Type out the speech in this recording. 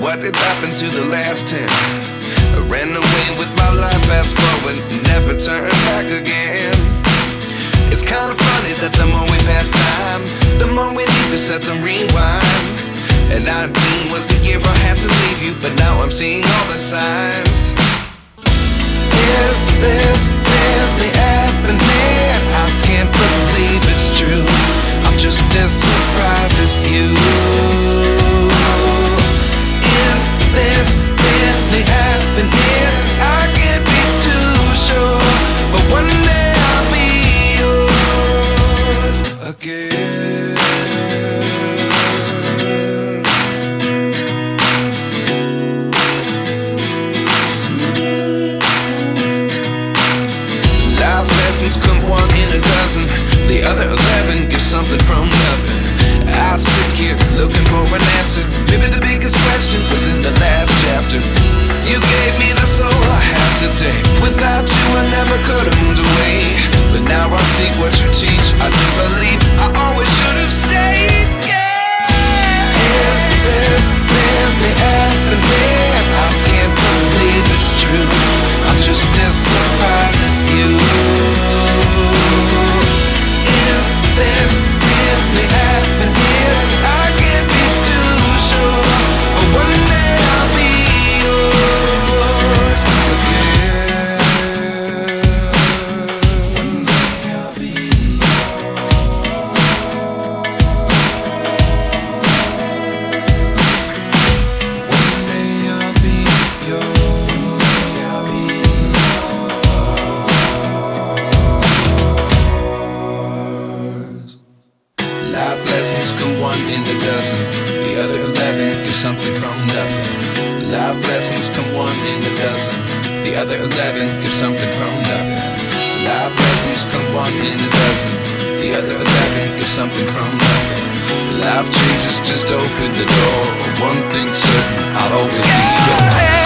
what did happen to the last 10? I ran away with my life, fast forward, never turn back again. It's kind of funny that the more we pass time, the more we need to set them rewind. And 19 was the year I had to leave you, but now I'm seeing all the signs. Is this really happening? I can't believe it's true. I'm just as surprised as you. Is this really happening? I can't be too sure, but one day I'll be yours again. Life lessons come one in a dozen. The other 11 get something from nothing. I sit here looking for an answer. Maybe the biggest question was in the last chapter. You gave me the soul I have today. Without you I never could have moved away. But now I see what you teach. I do believe I always should have stayed. Yeah. Is this really happening? I can't believe it's true. I'm just as surprised as you. Is this really happening? I can't be too sure, but one day I'll be yours again. One day I'll be yours. One day I'll be yours. One day I'll be yours. Life lessons come one in a dozen. The other 11 give something from nothing. Life lessons come one in a dozen. The other 11 give something from nothing. Life lessons come one in a dozen. The other 11 give something from nothing. Life changes just open the door. One thing's certain, I'll always be yours.